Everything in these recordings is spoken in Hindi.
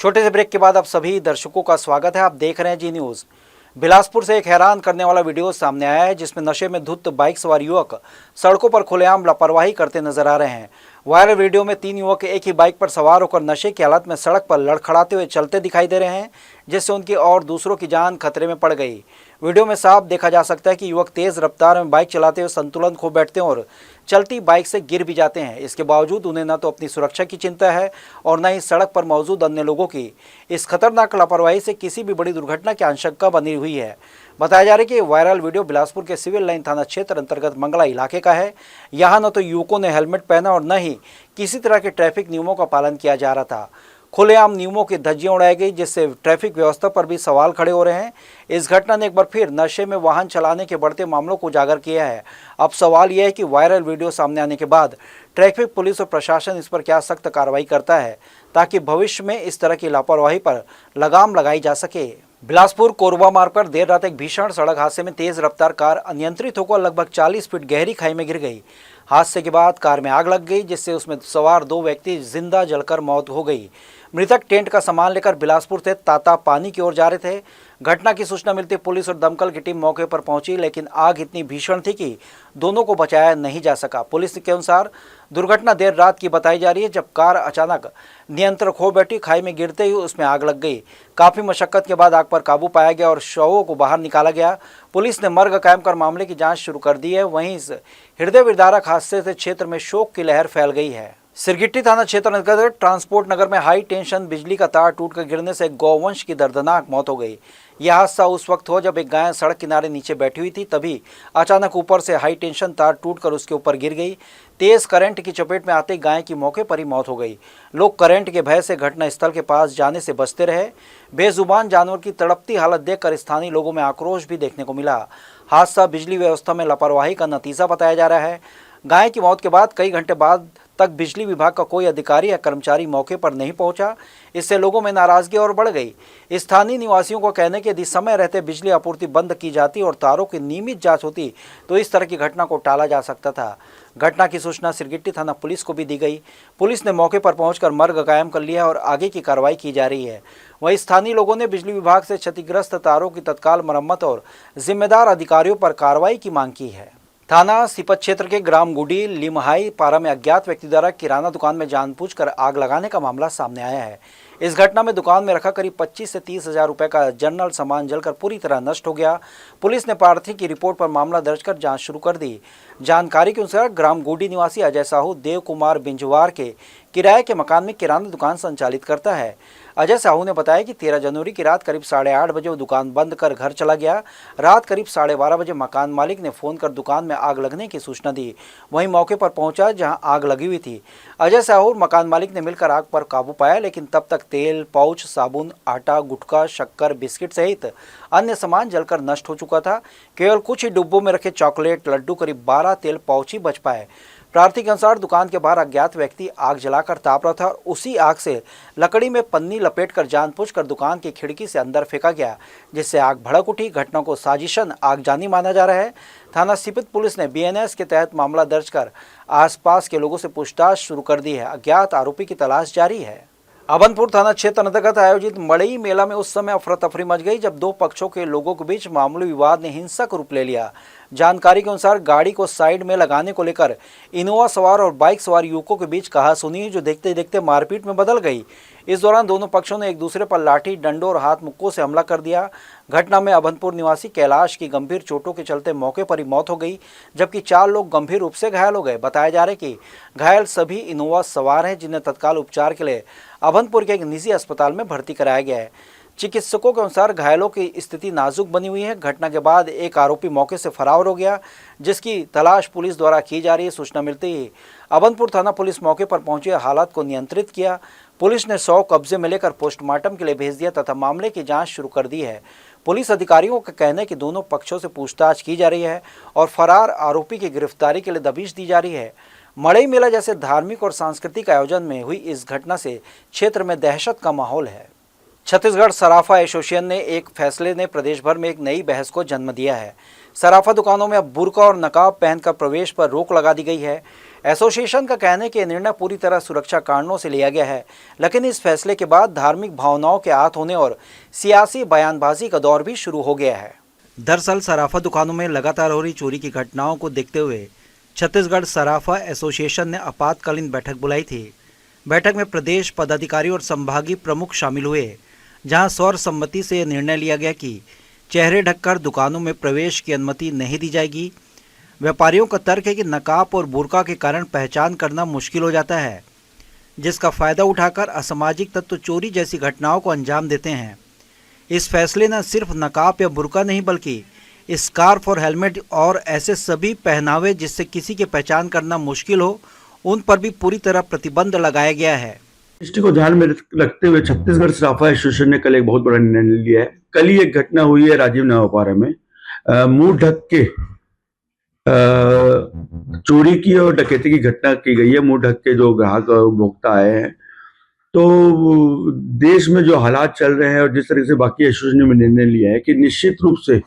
छोटे से ब्रेक के बाद आप सभी दर्शकों का स्वागत है। आप देख रहे हैं जी न्यूज़। बिलासपुर से एक हैरान करने वाला वीडियो सामने आया है जिसमें नशे में धुत बाइक सवार युवक सड़कों पर खुलेआम लापरवाही करते नजर आ रहे हैं। वायरल वीडियो में 3 युवक एक ही बाइक पर सवार होकर नशे की हालत में सड़क पर लड़खड़ाते हुए चलते दिखाई दे रहे हैं, जिससे उनकी और दूसरों की जान खतरे में पड़ गई। वीडियो में साफ देखा जा सकता है कि युवक तेज रफ्तार में बाइक चलाते हुए संतुलन खो बैठते हैं और चलती बाइक से गिर भी जाते हैं। इसके बावजूद उन्हें न तो अपनी सुरक्षा की चिंता है और न ही सड़क पर मौजूद अन्य लोगों की। इस खतरनाक लापरवाही से किसी भी बड़ी दुर्घटना की आशंका बनी हुई है। बताया जा रहा है कि वायरल वीडियो बिलासपुर के सिविल लाइन थाना क्षेत्र अंतर्गत मंगला इलाके का है। यहाँ न तो युवकों ने हेलमेट पहना और न ही किसी तरह के ट्रैफिक नियमों का पालन किया जा रहा था। खुलेआम नियमों की धज्जियां उड़ाई गई, जिससे ट्रैफिक व्यवस्था पर भी सवाल खड़े हो रहे हैं। इस घटना ने एक बार फिर नशे में वाहन चलाने के बढ़ते मामलों को उजागर किया है। अब सवाल यह है कि वायरल वीडियो सामने आने के बाद ट्रैफिक पुलिस और प्रशासन इस पर क्या सख्त कार्रवाई करता है, ताकि भविष्य में इस तरह की लापरवाही पर लगाम लगाई जा सके। बिलासपुर कोरबा मार्ग पर देर रात एक भीषण सड़क हादसे में तेज रफ्तार कार अनियंत्रित होकर लगभग 40 फीट गहरी खाई में गिर गई। हादसे के बाद कार में आग लग गई, जिससे उसमें सवार 2 व्यक्ति जिंदा जलकर मौत हो गई। मृतक टेंट का सामान लेकर बिलासपुर से ताता पानी की ओर जा रहे थे। घटना की सूचना मिलती पुलिस और दमकल की टीम मौके पर पहुंची, लेकिन आग इतनी भीषण थी कि दोनों को बचाया नहीं जा सका। पुलिस के अनुसार दुर्घटना देर रात की बताई जा रही है, जब कार अचानक नियंत्रण खो बैठी। खाई में गिरते ही उसमें आग लग गई। काफी मशक्कत के बाद आग पर काबू पाया गया और शवों को बाहर निकाला गया। पुलिस ने मर्ग कायम कर मामले की जांच शुरू कर दी है। वहीं इस हृदय विदारक हादसे से क्षेत्र में शोक की लहर फैल गई है। सिरगिट्टी थाना क्षेत्र अंतर्गत ट्रांसपोर्ट नगर में हाई टेंशन बिजली का तार टूटकर गिरने से एक गौवंश की दर्दनाक मौत हो गई। यह हादसा उस वक्त हुआ जब एक गाय सड़क किनारे नीचे बैठी हुई थी। तभी अचानक ऊपर से हाई टेंशन तार टूटकर उसके ऊपर गिर गई। तेज करंट की चपेट में आते गाय की मौके पर ही मौत हो गई। लोग करंट के भय से घटनास्थल के पास जाने से बचते रहे। बेजुबान जानवर की तड़पती हालत देखकर स्थानीय लोगों में आक्रोश भी देखने को मिला। हादसा बिजली व्यवस्था में लापरवाही का नतीजा बताया जा रहा है। गाय की मौत के बाद कई घंटे बाद तक बिजली विभाग का कोई अधिकारी या कर्मचारी मौके पर नहीं पहुंचा। इससे लोगों में नाराजगी और बढ़ गई। स्थानीय निवासियों को कहने कि यदि समय रहते बिजली आपूर्ति बंद की जाती और तारों की नियमित जांच होती तो इस तरह की घटना को टाला जा सकता था। घटना की सूचना सिरगिट्टी थाना पुलिस को भी दी गई। पुलिस ने मौके पर पहुंचकर मर्ग कायम कर लिया और आगे की कार्रवाई की जा रही है। वहीं स्थानीय लोगों ने बिजली विभाग से क्षतिग्रस्त तारों की तत्काल मरम्मत और जिम्मेदार अधिकारियों पर कार्रवाई की मांग की है। थाना सिपत क्षेत्र के ग्राम गुडी लिमहाई पारा में अज्ञात व्यक्ति द्वारा किराना दुकान में जानबूझकर आग लगाने का मामला सामने आया है। इस घटना में दुकान में रखा करीब 25 से 30 हजार रुपए का जनरल सामान जलकर पूरी तरह नष्ट हो गया। पुलिस ने प्रार्थी की रिपोर्ट पर मामला दर्ज कर जांच शुरू कर दी। जानकारी के अनुसार ग्राम गुडी निवासी अजय साहू देव कुमार बिंजवार के किराए के मकान में किराना दुकान संचालित करता है। अजय साहू ने बताया कि 13 जनवरी की रात करीब 8:30 बजे वो दुकान बंद कर घर चला गया। रात करीब 12:30 बजे मकान मालिक ने फ़ोन कर दुकान में आग लगने की सूचना दी। वहीं मौके पर पहुंचा जहां आग लगी हुई थी। अजय साहू और मकान मालिक ने मिलकर आग पर काबू पाया, लेकिन तब तक तेल, पाउच, साबुन, आटा, गुटखा, शक्कर, बिस्किट सहित अन्य सामान जलकर नष्ट हो चुका था। केवल कुछ ही डिब्बों में रखे चॉकलेट, लड्डू, करीब 12 तेल पाउच ही बच पाए। प्रार्थी के अनुसार दुकान के बाहर अज्ञात व्यक्ति आग जलाकर ताप रहा था और उसी आग से लकड़ी में पन्नी लपेटकर जानबूझकर दुकान की खिड़की से अंदर फेंका गया, जिससे आग भड़क उठी। घटना को साजिशन आगजनी माना जा रहा है। थाना सिपत पुलिस ने BNS के तहत मामला दर्ज कर आसपास के लोगों से पूछताछ शुरू कर दी है। अज्ञात आरोपी की तलाश जारी है। अभनपुर थाना क्षेत्र अंतर्गत आयोजित मड़ई मेला में उस समय अफरा तफरी मच गई जब 2 पक्षों के लोगों के बीच मामूली विवाद ने हिंसक रूप ले लिया। जानकारी के अनुसार गाड़ी को साइड में लगाने को लेकर इनोवा सवार और बाइक सवार युवकों के बीच कहासुनी जो देखते देखते मारपीट में बदल गई। इस दौरान दोनों पक्षों ने एक दूसरे पर लाठी, डंडों और हाथ मुक्कों से हमला कर दिया। घटना में अभनपुर निवासी कैलाश की गंभीर चोटों के चलते मौके पर ही मौत हो गई, जबकि 4 लोग गंभीर रूप से घायल हो गए। बताया जा रहा है कि घायल सभी इनोवा सवार हैं, जिन्हें तत्काल उपचार के लिए अभनपुर के एक निजी अस्पताल में भर्ती कराया गया है। चिकित्सकों के अनुसार घायलों की स्थिति नाजुक बनी हुई है। घटना के बाद एक आरोपी मौके से फरार हो गया, जिसकी तलाश पुलिस द्वारा की जा रही है। सूचना मिलते ही अभनपुर थाना पुलिस मौके पर पहुंची, हालात को नियंत्रित किया। पुलिस ने 100 कब्जे में लेकर पोस्टमार्टम के लिए भेज दिया तथा मामले की जांच शुरू कर दी है। पुलिस अधिकारियों का कहना है कि दोनों पक्षों से पूछताछ की जा रही है और फरार आरोपी की गिरफ्तारी के लिए दबिश दी जा रही है। मड़ई मेला जैसे धार्मिक और सांस्कृतिक आयोजन में हुई इस घटना से क्षेत्र में दहशत का माहौल है। छत्तीसगढ़ सराफा एसोसिएशन ने एक फैसले ने प्रदेश भर में एक नई बहस को जन्म दिया है। सराफा दुकानों में अब बुर्का और नकाब पहनकर प्रवेश पर रोक लगा दी गई है। एसोसिएशन का कहना है कि यह निर्णय पूरी तरह सुरक्षा कारणों से लिया गया है, लेकिन इस फैसले के बाद धार्मिक भावनाओं के आहत होने और सियासी बयानबाजी का दौर भी शुरू हो गया है। दरअसल सराफा दुकानों में लगातार हो रही चोरी की घटनाओं को देखते हुए छत्तीसगढ़ सराफा एसोसिएशन ने आपातकालीन बैठक बुलाई थी। बैठक में प्रदेश पदाधिकारी और संभागीय प्रमुख शामिल हुए, जहां सर्वसम्मति से यह निर्णय लिया गया कि चेहरे ढककर दुकानों में प्रवेश की अनुमति नहीं दी जाएगी। व्यापारियों का तर्क है कि नकाब और बुर्का के कारण पहचान करना मुश्किल हो जाता है, जिसका फायदा उठाकर असामाजिक तत्व चोरी जैसी घटनाओं को अंजाम देते हैं। इस फैसले न सिर्फ नकाब या बुर्का नहीं बल्कि स्कार्फ और हेलमेट और ऐसे सभी पहनावे जिससे किसी की पहचान करना मुश्किल हो, उन पर भी पूरी तरह प्रतिबंध लगाया गया है। दृष्टि को ध्यान में रखते हुए छत्तीसगढ़ सराफा एसोसिएशन ने कल एक बहुत बड़ा निर्णय लिया है। कल ही एक घटना हुई है राजीव नवापारा में, मुंह ढक के चोरी की और डकैती की घटना की गई है। मुंह ढक के जो ग्राहक उपभोक्ता आए हैं, तो देश में जो हालात चल रहे हैं और जिस तरह से बाकी एसोसिएशन ने निर्णय लिया है कि निश्चित रूप से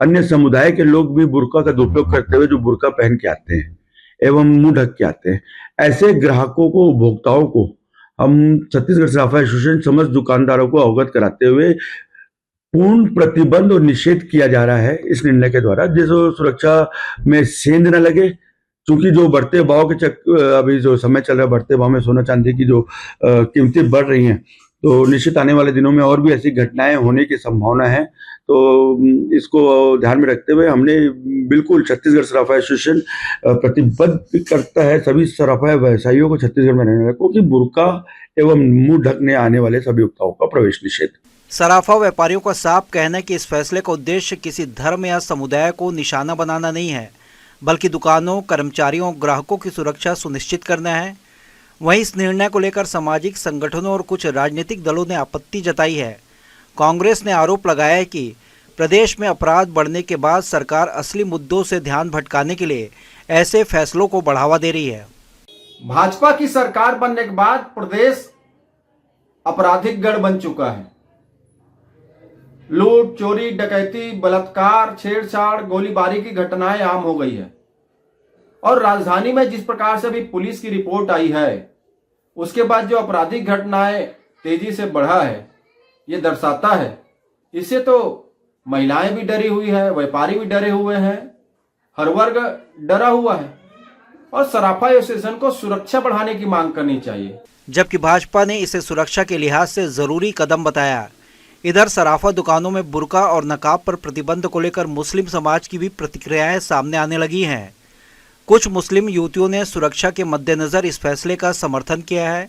अन्य समुदाय के लोग भी बुर्का का दुरुपयोग करते हुए जो बुर्का पहन के आते हैं एवं मुंह ढक के आते हैं, ऐसे ग्राहकों को, उपभोक्ताओं को हम छत्तीसगढ़ सराफा एसोसिएशन समस्त दुकानदारों को अवगत कराते हुए पूर्ण प्रतिबंध और निषेध किया जा रहा है इस निर्णय के द्वारा, जिससे सुरक्षा में सेंध न लगे। क्योंकि जो बढ़ते भाव के अभी जो समय चल रहा है, बढ़ते भाव में सोना चांदी की जो कीमतें बढ़ रही हैं, तो निश्चित आने वाले दिनों में और भी ऐसी घटनाएं होने की संभावना है। तो इसको ध्यान में रखते हुए हमने बिल्कुल छत्तीसगढ़ सराफा एसोसिएशन प्रतिबद्ध करता है सभी सराफा व्यवसायियों को छत्तीसगढ़ में रहने को कि बुर्का एवं मुंह ढकने आने वाले सभी उपभोक्ताओं का प्रवेश निषेध। सराफा व्यापारियों का साफ कहना है कि इस फैसले का उद्देश्य किसी धर्म या समुदाय को निशाना बनाना नहीं है, बल्कि दुकानों, कर्मचारियों और ग्राहकों की सुरक्षा सुनिश्चित करना है। वहीं इस निर्णय को लेकर सामाजिक संगठनों और कुछ राजनीतिक दलों ने आपत्ति जताई है। कांग्रेस ने आरोप लगाया है कि प्रदेश में अपराध बढ़ने के बाद सरकार असली मुद्दों से ध्यान भटकाने के लिए ऐसे फैसलों को बढ़ावा दे रही है। भाजपा की सरकार बनने के बाद प्रदेश आपराधिक गढ़ बन चुका है। लूट, चोरी, डकैती, बलात्कार, छेड़छाड़, गोलीबारी की घटनाएं आम हो गई है। और राजधानी में जिस प्रकार से अभी पुलिस की रिपोर्ट आई है, उसके बाद जो आपराधिक घटनाएं तेजी से बढ़ा है, ये दर्शाता है। इससे तो महिलाएं भी डरी हुई है, व्यापारी भी डरे हुए हैं, हर वर्ग डरा हुआ है और सराफा एसोसिएशन को सुरक्षा बढ़ाने की मांग करनी चाहिए। जबकि भाजपा ने इसे सुरक्षा के लिहाज से जरूरी कदम बताया। इधर सराफा दुकानों में बुर्का और नकाब पर प्रतिबंध को लेकर मुस्लिम समाज की भी प्रतिक्रियाएं सामने आने लगी हैं। कुछ मुस्लिम युवतियों ने सुरक्षा के मद्देनजर इस फैसले का समर्थन किया है,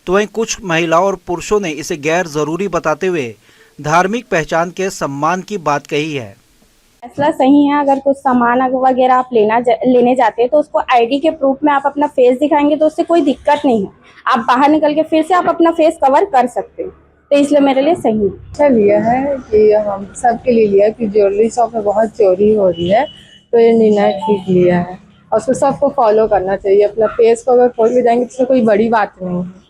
तो वहीं कुछ महिलाओं और पुरुषों ने इसे गैर जरूरी बताते हुए धार्मिक पहचान के सम्मान की बात कही है। फैसला सही है। अगर कुछ सामान वगैरह आप लेने जाते हैं तो उसको आईडी के प्रूफ में आप अपना फेस दिखाएंगे तो उससे कोई दिक्कत नहीं है। आप बाहर निकल के फिर से आप अपना फेस कवर कर सकते हैं, तो इसलिए मेरे लिए सही है। अच्छा लिया है कि हम सबके लिए लिया कि ज्वेलरी शॉप में बहुत चोरी हो रही है, तो ये निर्णय ठीक लिया है और उसको सबको फॉलो करना चाहिए। अपना फेस को अगर खोल के जाएंगे तो कोई बड़ी बात नहीं है।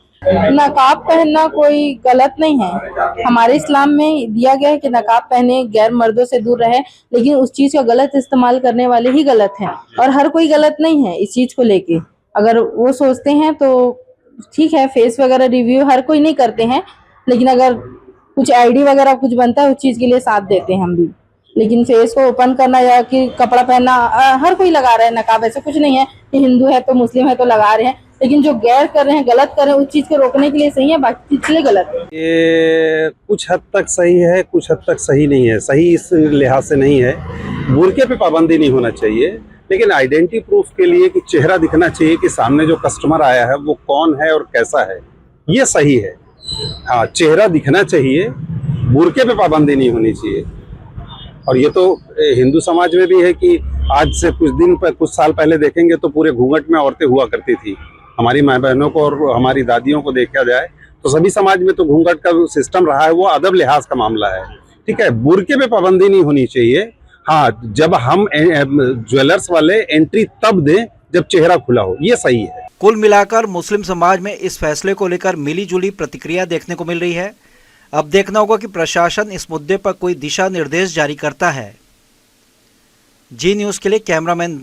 नकाब पहनना कोई गलत नहीं है। हमारे इस्लाम में दिया गया है कि नकाब पहने, गैर मर्दों से दूर रहे, लेकिन उस चीज का गलत इस्तेमाल करने वाले ही गलत हैं और हर कोई गलत नहीं है इस चीज को लेके। अगर वो सोचते हैं तो ठीक है, फेस वगैरह रिव्यू हर कोई नहीं करते हैं, लेकिन अगर कुछ आईडी वगैरह कुछ बनता है उस चीज के लिए साथ देते हैं हम भी। लेकिन फेस को ओपन करना या कि कपड़ा पहनना हर कोई लगा रहा है नकाब, ऐसा कुछ नहीं है कि हिंदू है तो मुस्लिम है तो लगा रहे हैं, लेकिन जो गैर कर रहे हैं, गलत कर रहे हैं, उस चीज को रोकने के लिए सही है, बाकी चीज के लिए गलत है। ये कुछ हद तक सही है, कुछ हद तक सही नहीं है। सही इस लिहाज से नहीं है, बुर्के पे पाबंदी नहीं होना चाहिए, लेकिन आइडेंटिटी प्रूफ के लिए कि चेहरा दिखना चाहिए कि सामने जो कस्टमर आया है वो कौन है और कैसा है, ये सही है। हाँ, चेहरा दिखना चाहिए, बुर्के पे पाबंदी नहीं होनी चाहिए। और ये तो हिंदू समाज में भी है कि आज से कुछ साल पहले देखेंगे तो पूरे घूंघट में औरतें हुआ करती थी। हमारी माँ बहनों को और हमारी दादियों को देखा जाए तो सभी समाज में तो घूंघट का सिस्टम रहा है, वो अदब लिहाज का मामला है। ठीक है, बुर्के पे पाबंदी नहीं होनी चाहिए। हाँ, जब हम ज्वेलर्स वाले एंट्री तब दें जब चेहरा खुला हो, ये सही है। कुल मिलाकर मुस्लिम समाज में इस फैसले को लेकर मिली जुली प्रतिक्रिया देखने को मिल रही है। अब देखना होगा कि प्रशासन इस मुद्दे पर कोई दिशा निर्देश जारी करता है। जी न्यूज़ के लिए कैमरामैन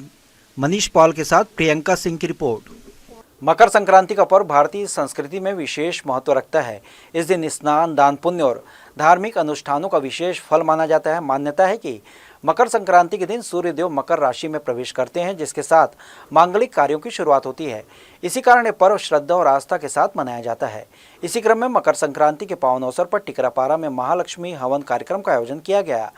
मनीष पॉल के साथ प्रियंका सिंह की रिपोर्ट। मकर संक्रांति का पर्व भारतीय संस्कृति में विशेष महत्व रखता है। इस दिन स्नान, दान पुण्य और धार्मिक अनुष्ठानों का विशेष फल माना जाता है। मान्यता है कि मकर संक्रांति के दिन सूर्यदेव मकर राशि में प्रवेश करते हैं, जिसके साथ मांगलिक कार्यों की शुरुआत होती है। इसी कारण यह पर्व श्रद्धा और आस्था के साथ मनाया जाता है। इसी क्रम में मकर संक्रांति के पावन अवसर पर टिकरापारा में महालक्ष्मी हवन कार्यक्रम का आयोजन किया गया।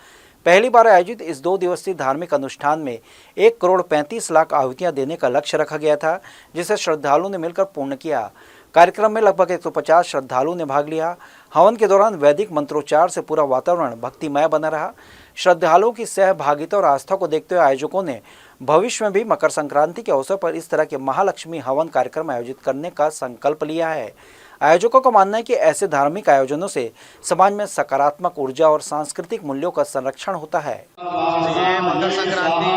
पहली बार आयोजित इस 2 दिवसीय धार्मिक अनुष्ठान में 1,35,00,000 आहुतियां देने का लक्ष्य रखा गया था, जिसे श्रद्धालुओं ने मिलकर पूर्ण किया। कार्यक्रम में लगभग 150 श्रद्धालुओं ने भाग लिया। हवन के दौरान वैदिक मंत्रोच्चार से पूरा वातावरण भक्तिमय बना रहा। श्रद्धालुओं की सहभागिता और आस्था को देखते हुए आयोजकों ने भविष्य में भी मकर संक्रांति के अवसर पर इस तरह के महालक्ष्मी हवन कार्यक्रम आयोजित करने का संकल्प लिया है। आयोजकों का मानना है कि ऐसे धार्मिक आयोजनों से समाज में सकारात्मक ऊर्जा और सांस्कृतिक मूल्यों का संरक्षण होता है। ये मकर संक्रांति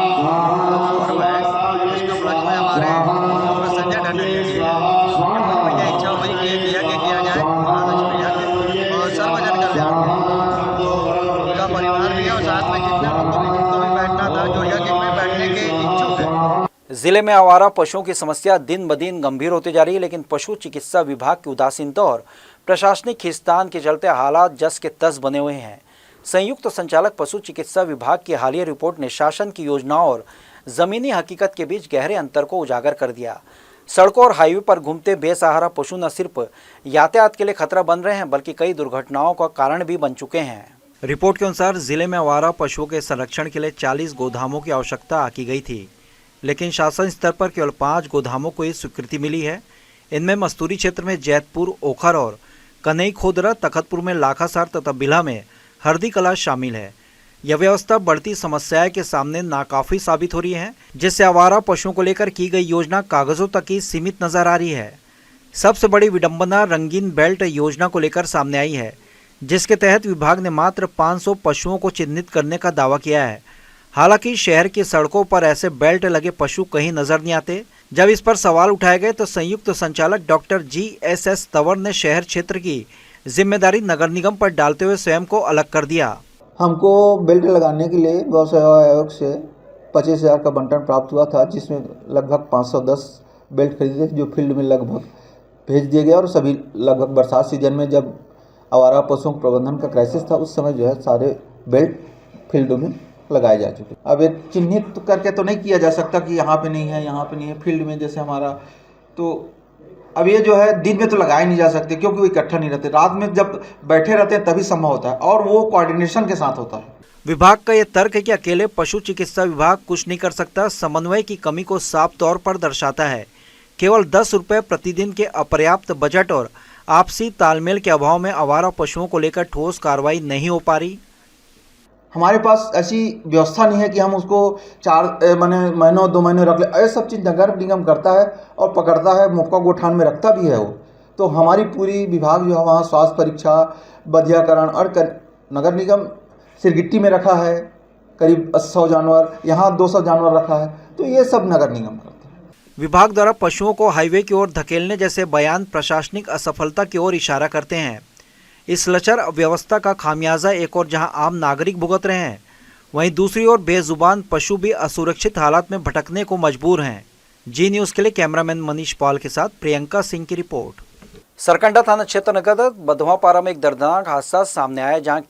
पर्व है, इसके उपलक्ष्य में हमारे डॉक्टर संजय ढंडरिया जी भैया इच्छा हुई कि किया जाए महालक्ष्मी यज्ञ और सर्वजन कल्याण। तो उनका परिवार भी है और साथ में जितने लोगों को भी बैठना था जो यज्ञ में बैठने के इच्छुक है। जिले में आवारा पशुओं की समस्या दिन ब दिन गंभीर होती जा रही है, लेकिन पशु चिकित्सा विभाग की उदासीनता और प्रशासनिक खींचतान के चलते हालात जस के तस बने हुए हैं। संयुक्त संचालक पशु चिकित्सा विभाग की हालिया रिपोर्ट ने शासन की योजनाओं और जमीनी हकीकत के बीच गहरे अंतर को उजागर कर दिया। सड़कों और हाईवे पर घूमते बेसहारा पशु न सिर्फ यातायात के लिए खतरा बन रहे हैं, बल्कि कई दुर्घटनाओं का कारण भी बन चुके हैं। रिपोर्ट के अनुसार जिले में आवारा पशुओं के संरक्षण के लिए 40 गोधामों की आवश्यकता की गई थी, लेकिन शासन स्तर पर केवल 5 गोधामों को ये स्वीकृति मिली है। इनमें मस्तूरी क्षेत्र में जैतपुर, ओखर और कन्हई खोदरा, तखतपुर में लाखासार तथा बिल्हा में हरदी कला शामिल है। यह व्यवस्था बढ़ती समस्याएं के सामने नाकाफी साबित हो रही है, जिससे आवारा पशुओं को लेकर की गई योजना कागजों तक ही सीमित नजर आ रही है। सबसे बड़ी विडंबना रंगीन बेल्ट योजना को लेकर सामने आई है, जिसके तहत विभाग ने मात्र 500 पशुओं को चिन्हित करने का दावा किया है। हालांकि शहर की सड़कों पर ऐसे बेल्ट लगे पशु कहीं नजर नहीं आते। जब इस पर सवाल उठाए गए तो संयुक्त संचालक डॉक्टर GSS तंवर ने शहर क्षेत्र की जिम्मेदारी नगर निगम पर डालते हुए स्वयं को अलग कर दिया। हमको बेल्ट लगाने के लिए गौ सेवा आयोग से 25,000 का बंटन प्राप्त हुआ था, जिसमें लगभग 510 बेल्ट खरीदे जो फील्ड में लगभग भेज दिए गए। और सभी लगभग बरसात सीजन में जब आवारा पशुओं प्रबंधन का क्राइसिस था, उस समय जो है सारे बेल्ट फील्डों में लगाए जा चुके। अब एक चिन्हित करके तो नहीं किया जा सकता कि यहाँ पे नहीं है, यहाँ पे नहीं है। फील्ड में जैसे हमारा, तो अब ये जो है दिन में तो लगाए नहीं जा सकते क्योंकि वो इकट्ठा नहीं रहते। रात में जब बैठे रहते हैं तभी संभव होता है और वो कोऑर्डिनेशन के साथ होता है। विभाग का यह तर्क है कि अकेले पशु चिकित्सा विभाग कुछ नहीं कर सकता। समन्वय की कमी को साफ तौर पर दर्शाता है। केवल 10 रुपये प्रतिदिन के अपर्याप्त बजट और आपसी तालमेल के अभाव में आवारा पशुओं को लेकर ठोस कार्रवाई नहीं हो पा रही। हमारे पास ऐसी व्यवस्था नहीं है कि हम उसको 4 महीनों 2 महीने रख ले। ऐसा सब चीज़ नगर निगम करता है और पकड़ता है, मौका गोठान में रखता भी है वो। तो हमारी पूरी विभाग जो है वहाँ स्वास्थ्य परीक्षा, बधियाकरण और नगर निगम सिरगिट्टी में रखा है करीब 100 जानवर, यहाँ 200 जानवर रखा है। तो ये सब नगर निगम करता है। विभाग द्वारा पशुओं को हाईवे की ओर धकेलने जैसे बयान प्रशासनिक असफलता की ओर इशारा करते हैं। इस लचर व्यवस्था का खामियाजा एक और जहां आम नागरिक भुगत रहे हैं, वहीं दूसरी ओर बेजुबान पशु भी असुरक्षित हालात में भटकने को मजबूर हैं। जी न्यूज़ के लिए कैमरामैन मनीष पॉल के साथ प्रियंका सिंह की रिपोर्ट। सरकंडा थाना क्षेत्र अंतर्गत बधवापारा में एक दर्दनाक हादसा सामने आया, जहां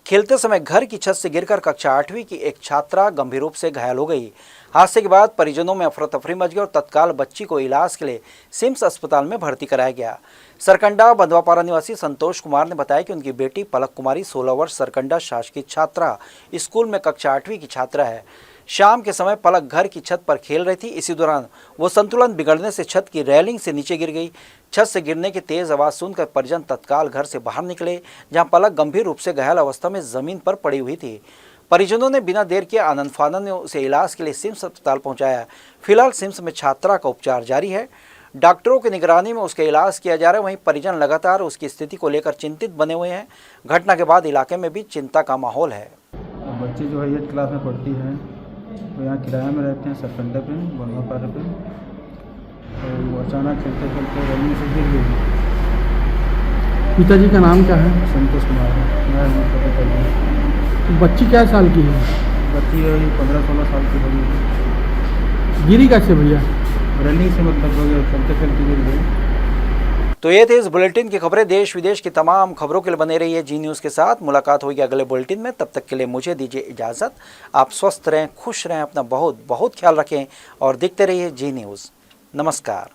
खेलते समय घर की छत से गिरकर कक्षा 8वीं की एक छात्रा गंभीर रूप से घायल हो गई। हादसे के बाद परिजनों में अफरा तफरी मच गई और तत्काल बच्ची को इलाज के लिए सिम्स अस्पताल में भर्ती कराया गया। सरकंडा बधवापारा निवासी संतोष कुमार ने बताया कि उनकी बेटी पलक कुमारी 16 वर्ष सरकंडा शासकीय छात्रा स्कूल में कक्षा 8वीं की छात्रा है। शाम के समय पलक घर की छत पर खेल रही थी। इसी दौरान वो संतुलन बिगड़ने से छत की रेलिंग से नीचे गिर गई। छत से गिरने की तेज आवाज़ सुनकर परिजन तत्काल घर से बाहर निकले, जहां पलक गंभीर रूप से घायल अवस्था में जमीन पर पड़ी हुई थी। परिजनों ने बिना देर किए आनंद फानंद में उसे इलाज के लिए सिम्स अस्पताल पहुंचाया। फिलहाल सिम्स में छात्रा का उपचार जारी है। डॉक्टरों की निगरानी में उसका इलाज किया जा रहा है। वहीं परिजन लगातार उसकी स्थिति को लेकर चिंतित बने हुए हैं। घटना के बाद इलाके में भी चिंता का माहौल है। बच्ची जो है 8th क्लास में पढ़ती है, तो यहाँ किराए में रहते हैं सरकंडा पे, बधवापारा पे। और वो अचानक खेलते खेलते रेलिंग से गिर गई। पिताजी का नाम क्या है? संतोष कुमार है। बच्ची क्या साल की है? बच्ची 15-16 साल की होगी। गिरी कैसे भैया? रनिंग से मतलब चलते चलते गिर गए। तो ये थे इस बुलेटिन की खबरें। देश विदेश की तमाम खबरों के लिए बने रहिए जी न्यूज़ के साथ। मुलाकात होगी अगले बुलेटिन में, तब तक के लिए मुझे दीजिए इजाज़त। आप स्वस्थ रहें, खुश रहें, अपना बहुत बहुत ख्याल रखें और देखते रहिए जी न्यूज़। नमस्कार।